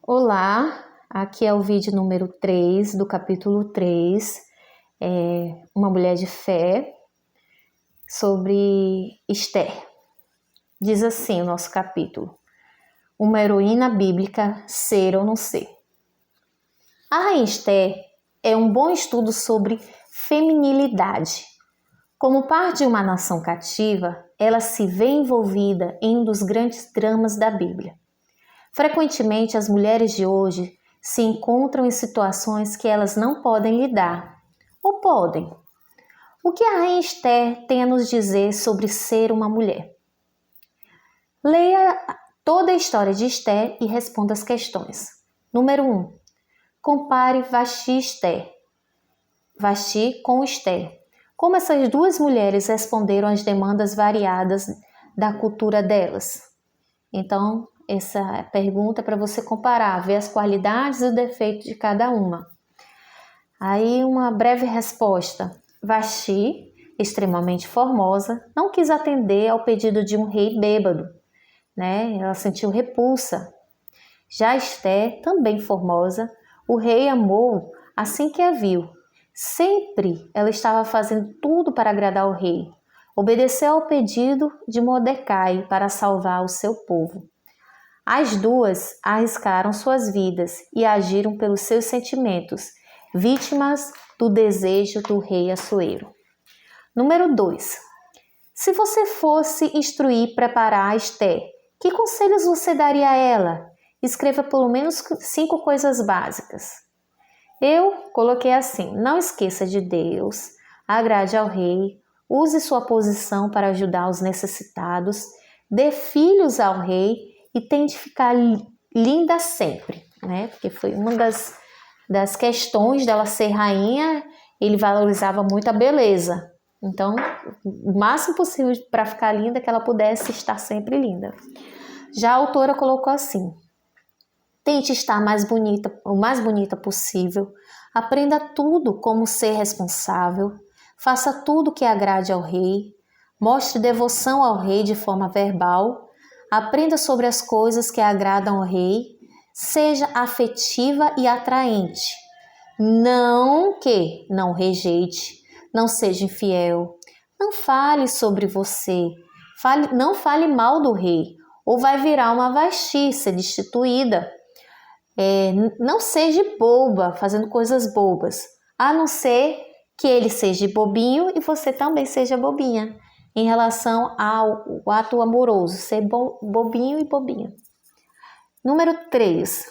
Olá, aqui é o vídeo número 3 do capítulo 3, uma mulher de fé, sobre Esther. Diz assim o nosso capítulo: uma heroína bíblica, ser ou não ser. A Rainha Esther é um bom estudo sobre feminilidade. Como parte de uma nação cativa, ela se vê envolvida em um dos grandes dramas da Bíblia. Frequentemente, as mulheres de hoje se encontram em situações que elas não podem lidar, ou podem. O que a Rainha Esther tem a nos dizer sobre ser uma mulher? Leia toda a história de Esther e responda as questões. Número 1. Compare Vasti e Esther. Vasti com Esther. Como essas duas mulheres responderam às demandas variadas da cultura delas? Então, essa pergunta é para você comparar, ver as qualidades e os defeitos de cada uma. Aí, uma breve resposta. Vasti, extremamente formosa, não quis atender ao pedido de um rei bêbado, né? Ela sentiu repulsa. Já Esther, também formosa, o rei amou assim que a viu. Sempre ela estava fazendo tudo para agradar o rei. Obedeceu ao pedido de Mordecai para salvar o seu povo. As duas arriscaram suas vidas e agiram pelos seus sentimentos, vítimas do desejo do rei Assuero. Número 2. Se você fosse instruir e preparar Esther, que conselhos você daria a ela? Escreva pelo menos 5 coisas básicas. Eu coloquei assim: não esqueça de Deus, agrade ao rei, use sua posição para ajudar os necessitados, dê filhos ao rei e tente ficar linda sempre, né? Porque foi uma das questões dela ser rainha, ele valorizava muito a beleza. Então, o máximo possível para ficar linda, que ela pudesse estar sempre linda. Já a autora colocou assim: tente estar o mais bonita possível, aprenda tudo como ser responsável, faça tudo que agrade ao rei, mostre devoção ao rei de forma verbal, aprenda sobre as coisas que agradam ao rei, seja afetiva e atraente. Não rejeite, não seja infiel, não fale sobre você, não fale mal do rei, ou vai virar uma Vasti, ser destituída. Não seja boba, fazendo coisas bobas, a não ser que ele seja bobinho e você também seja bobinha, em relação ao ato amoroso, ser bobinho e bobinha. Número 3.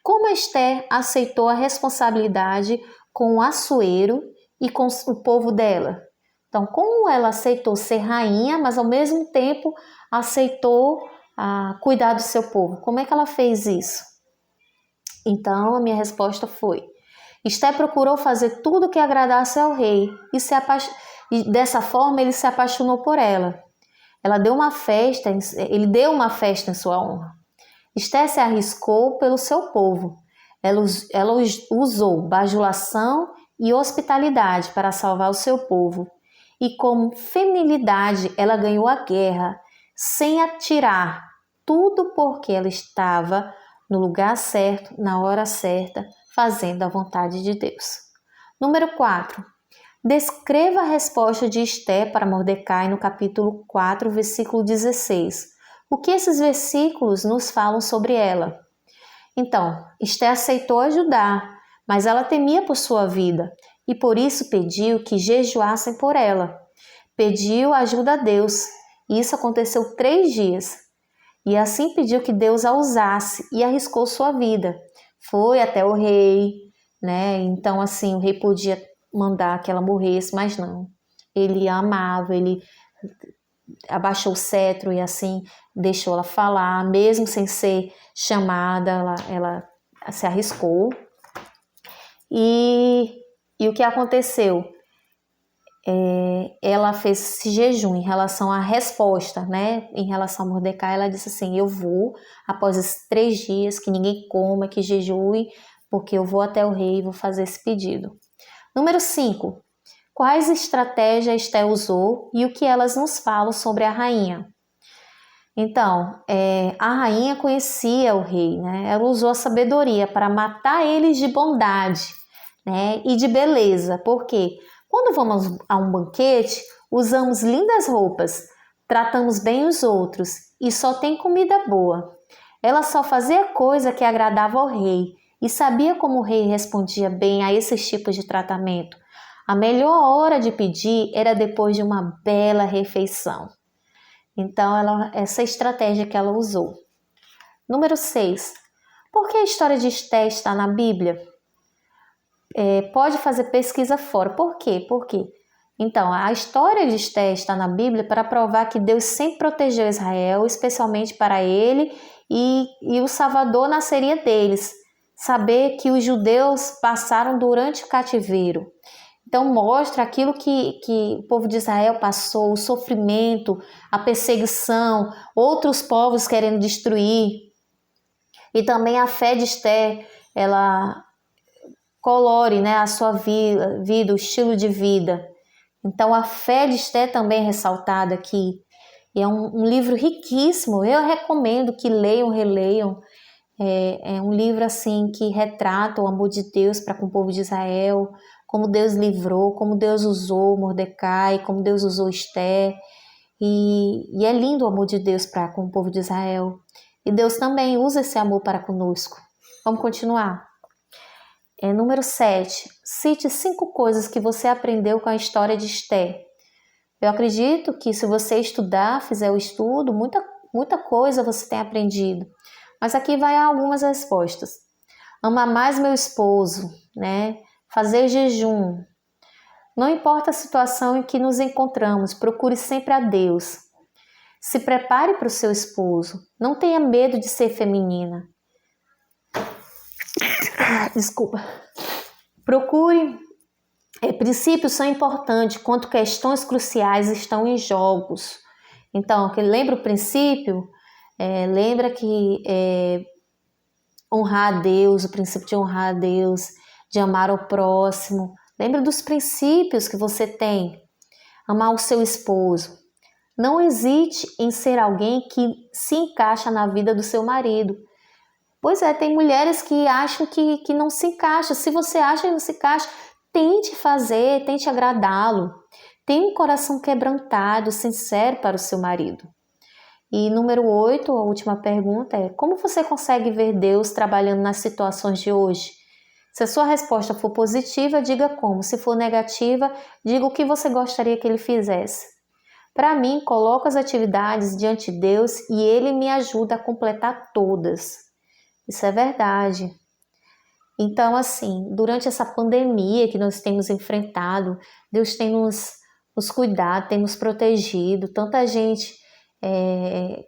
Como Esther aceitou a responsabilidade com o Assuero e com o povo dela? Então, como ela aceitou ser rainha, mas ao mesmo tempo aceitou cuidar do seu povo? Como é que ela fez isso? Então, a minha resposta foi: Esther procurou fazer tudo que agradasse ao rei e dessa forma ele se apaixonou por ela. Ele deu uma festa em sua honra. Esther se arriscou pelo seu povo. Ela usou bajulação e hospitalidade para salvar o seu povo. E como feminilidade, ela ganhou a guerra, sem atirar, tudo porque ela estava no lugar certo, na hora certa, fazendo a vontade de Deus. Número 4. Descreva a resposta de Esther para Mordecai no capítulo 4, versículo 16. O que esses versículos nos falam sobre ela? Então, Esther aceitou ajudar, mas ela temia por sua vida e por isso pediu que jejuassem por ela. Pediu ajuda a Deus e isso aconteceu 3 dias. E assim pediu que Deus a usasse e arriscou sua vida. Foi até o rei, né? Então, assim, o rei podia mandar que ela morresse, mas não. Ele a amava, ele abaixou o cetro e assim deixou ela falar, mesmo sem ser chamada, ela se arriscou. E o que aconteceu? Ela fez esse jejum em relação à resposta, né? Em relação a Mordecai, ela disse assim: eu vou, após esses 3 dias, que ninguém coma, que jejue, porque eu vou até o rei e vou fazer esse pedido. Número 5. Quais estratégias Esther usou e o que elas nos falam sobre a rainha? Então, a rainha conhecia o rei, né? Ela usou a sabedoria para matar eles de bondade, né? E de beleza. Por quê? Quando vamos a um banquete, usamos lindas roupas, tratamos bem os outros e só tem comida boa. Ela só fazia coisa que agradava ao rei e sabia como o rei respondia bem a esses tipos de tratamento. A melhor hora de pedir era depois de uma bela refeição. Então, essa estratégia que ela usou. Número 6. Por que a história de Esté está na Bíblia? Pode fazer pesquisa fora. Por quê? Por quê? Então, a história de Esté está na Bíblia para provar que Deus sempre protegeu Israel, especialmente para ele, e o Salvador nasceria deles. Saber que os judeus passaram durante o cativeiro. Então mostra aquilo que o povo de Israel passou, o sofrimento, a perseguição, outros povos querendo destruir. E também a fé de Esté, ela colore, né, a sua vida, o estilo de vida. Então a fé de Esté também é ressaltada aqui. E é um livro riquíssimo, eu recomendo que leiam, releiam. É um livro assim que retrata o amor de Deus para com o povo de Israel, como Deus livrou, como Deus usou Mordecai, como Deus usou Esté. E é lindo o amor de Deus para com o povo de Israel. E Deus também usa esse amor para conosco. Vamos continuar. Número 7. Cite 5 coisas que você aprendeu com a história de Esté. Eu acredito que se você estudar, fizer o estudo, muita coisa você tem aprendido. Mas aqui vai algumas respostas. Amar mais meu esposo, né? Fazer jejum. Não importa a situação em que nos encontramos, procure sempre a Deus. Se prepare para o seu esposo. Não tenha medo de ser feminina. Desculpa. Procure. Princípios são importantes quando questões cruciais estão em jogos. Então, lembra o princípio? Lembra que honrar a Deus, o princípio de honrar a Deus, de amar ao próximo. Lembra dos princípios que você tem. Amar o seu esposo. Não hesite em ser alguém que se encaixa na vida do seu marido. Pois tem mulheres que acham que não se encaixa. Se você acha que não se encaixa, tente fazer, tente agradá-lo. Tenha um coração quebrantado, sincero para o seu marido. E número 8, a última pergunta é: como você consegue ver Deus trabalhando nas situações de hoje? Se a sua resposta for positiva, diga como. Se for negativa, diga o que você gostaria que ele fizesse. Para mim, coloco as atividades diante de Deus e ele me ajuda a completar todas. Isso é verdade. Então, assim, durante essa pandemia que nós temos enfrentado, Deus tem nos cuidado, tem nos protegido. Tanta gente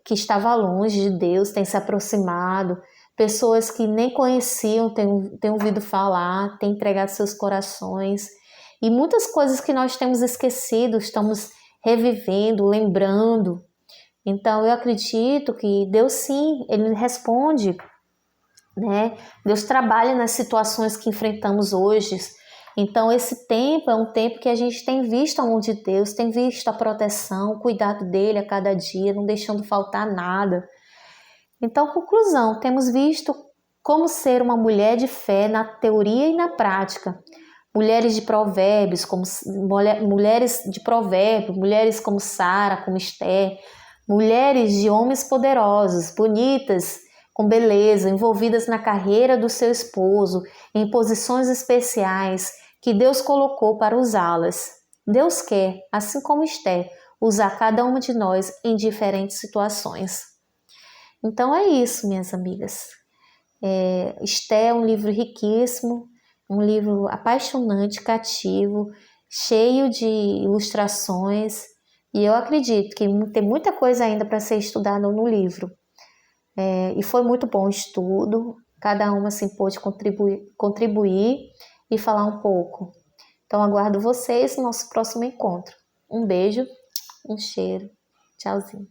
que estava longe de Deus tem se aproximado. Pessoas que nem conheciam têm ouvido falar, têm entregado seus corações. E muitas coisas que nós temos esquecido, estamos revivendo, lembrando. Então, eu acredito que Deus, sim, Ele responde, né? Deus trabalha nas situações que enfrentamos hoje. Então, esse tempo é um tempo que a gente tem visto a mão de Deus, tem visto a proteção, o cuidado dele a cada dia, não deixando faltar nada. Então, conclusão, temos visto como ser uma mulher de fé na teoria e na prática. Mulheres de provérbios, mulheres como Sara, como Esté, mulheres de homens poderosos, bonitas, com beleza, envolvidas na carreira do seu esposo, em posições especiais que Deus colocou para usá-las. Deus quer, assim como Esté, usar cada uma de nós em diferentes situações. Então é isso, minhas amigas. Esté é um livro riquíssimo, um livro apaixonante, cativo, cheio de ilustrações, e eu acredito que tem muita coisa ainda para ser estudada no livro. E foi muito bom o estudo, cada uma assim pôde contribuir e falar um pouco. Então aguardo vocês no nosso próximo encontro. Um beijo, um cheiro, tchauzinho.